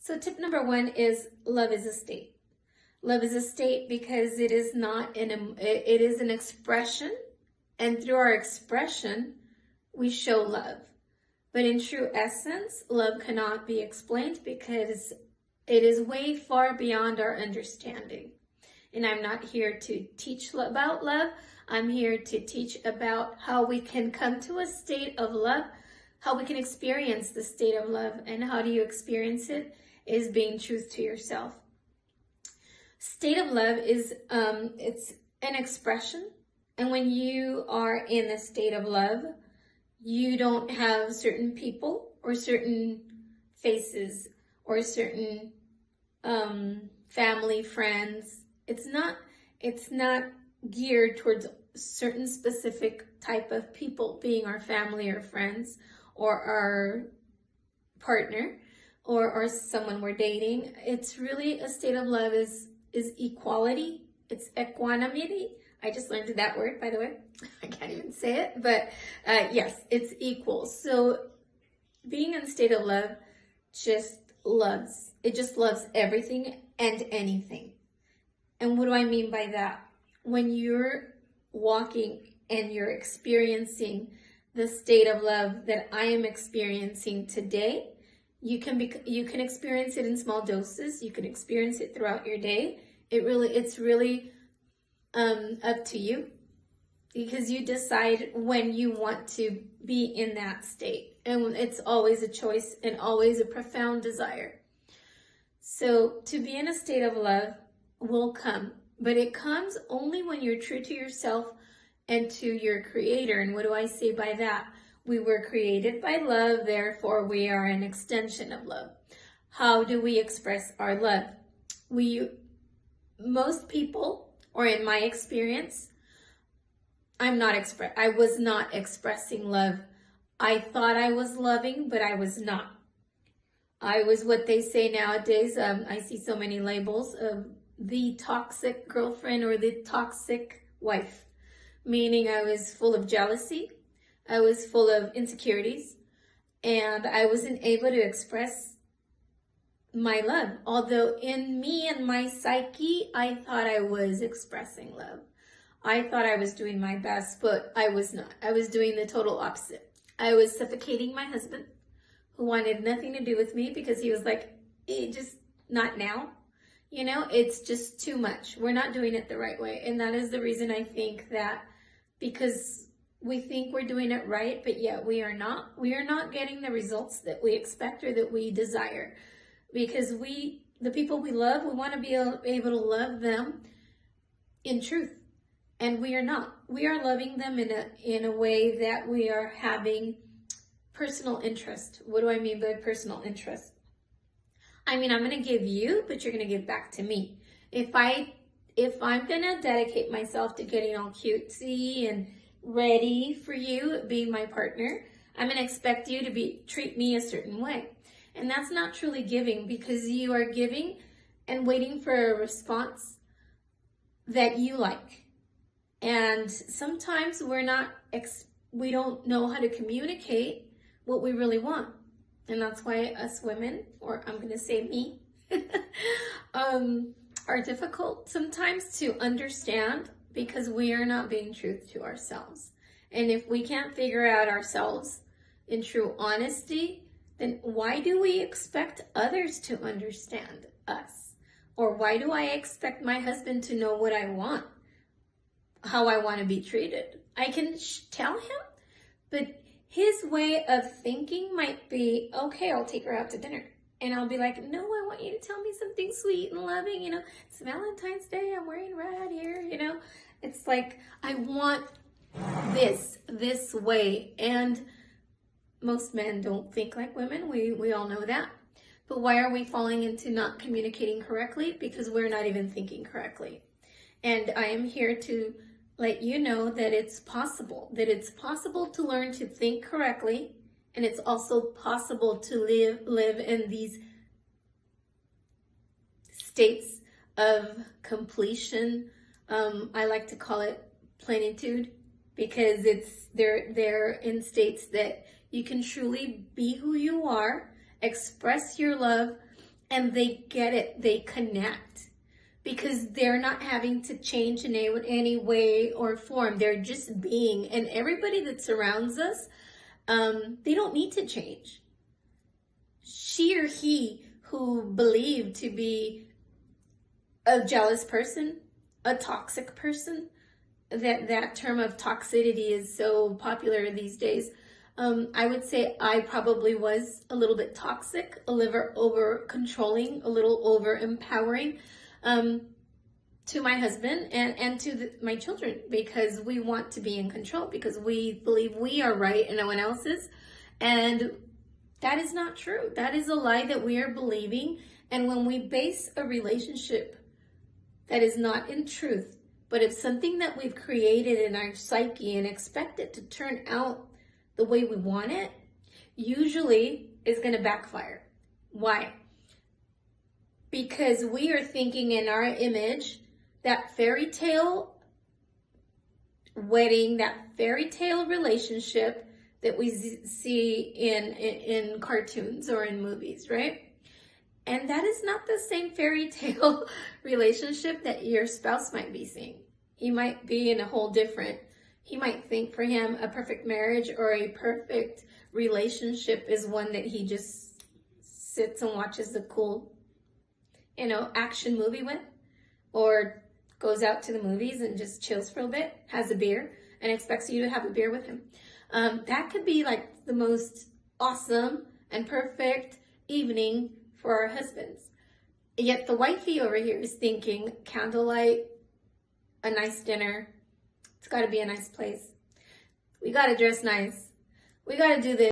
So tip number one is love is a state. Love is a state because it is not it is an expression, and through our expression, we show love. But in true essence, love cannot be explained because it is way far beyond our understanding. And I'm not here to teach about love. I'm here to teach about how we can come to a state of love, how we can experience the state of love. And how do you experience it? Is being truth to yourself. State of love is, it's an expression. And when you are in the state of love, you don't have certain people or certain faces or certain family, friends. It's not geared towards certain specific type of people being our family or friends or our partner or someone we're dating. It's really a state of love is equality. It's equanimity. I just learned that word, by the way. I can't even say it, but yes, it's equal. So being in a state of love just loves everything and anything. And what do I mean by that? When you're walking and you're experiencing the state of love that I am experiencing today, you can experience it in small doses. You can experience it throughout your day. It's really up to you, because you decide when you want to be in that state. And it's always a choice and always a profound desire. So to be in a state of love will come, but it comes only when you're true to yourself and to your creator. And what do I say by that? We were created by love, therefore we are an extension of love. How do we express our love? Most people, or in my experience, I was not expressing love. I thought I was loving, but I was not. I was what they say nowadays. I see so many labels of the toxic girlfriend or the toxic wife, meaning I was full of jealousy. I was full of insecurities, and I wasn't able to express my love. Although in me and my psyche, I thought I was expressing love. I thought I was doing my best, but I was not. I was doing the total opposite. I was suffocating my husband, who wanted nothing to do with me because he was like, just not now. You know, it's just too much. We're not doing it the right way. And that is the reason I think that, because we think we're doing it right, but yet we are not. We are not getting the results that we expect or that we desire. Because the people we love, we want to be able to love them in truth. And we are not. We are loving them in a way that we are having personal interest. What do I mean by personal interest? I mean, I'm going to give you, but you're going to give back to me. If I'm going to dedicate myself to getting all cutesy and ready for you being my partner, I'm going to expect you to treat me a certain way. And that's not truly giving, because you are giving and waiting for a response that you like. And sometimes we don't know how to communicate what we really want. And that's why us women, or I'm going to say me, are difficult sometimes to understand, because we are not being true to ourselves. And if we can't figure out ourselves in true honesty, then why do we expect others to understand us? Or why do I expect my husband to know what I want, how I want to be treated? I can tell him, but his way of thinking might be, okay, I'll take her out to dinner. And I'll be like, no, I want you to tell me something sweet and loving. You know, it's Valentine's Day, I'm wearing red here, you know. It's like, I want this way. And most men don't think like women. We all know that. But why are we falling into not communicating correctly? Because we're not even thinking correctly. And I am here to let you know that it's possible to learn to think correctly, and it's also possible to live in these states of completion. I like to call it plenitude, because they're in states that you can truly be who you are, express your love, and they get it, they connect, because they're not having to change in any way or form. They're just being, and everybody that surrounds us, they don't need to change. She or he who believed to be a jealous person, a toxic person, that term of toxicity is so popular these days. I would say I probably was a little bit toxic, a little over controlling, a little over empowering, to my husband and to my children, because we want to be in control, because we believe we are right and no one else is. And that is not true. That is a lie that we are believing. And when we base a relationship that is not in truth, but it's something that we've created in our psyche and expect it to turn out the way we want it, usually is going to backfire. Why? Because we are thinking in our image that fairy tale wedding, that fairy tale relationship that we see in cartoons or in movies, right? And that is not the same fairy tale relationship that your spouse might be seeing. He might be in a whole different, he might think for him a perfect marriage or a perfect relationship is one that he just sits and watches a cool, action movie with, or goes out to the movies and just chills for a bit, has a beer, and expects you to have a beer with him. That could be like the most awesome and perfect evening for our husbands. Yet the wifey over here is thinking candlelight, a nice dinner. It's got to be a nice place. We got to dress nice. We got to do this.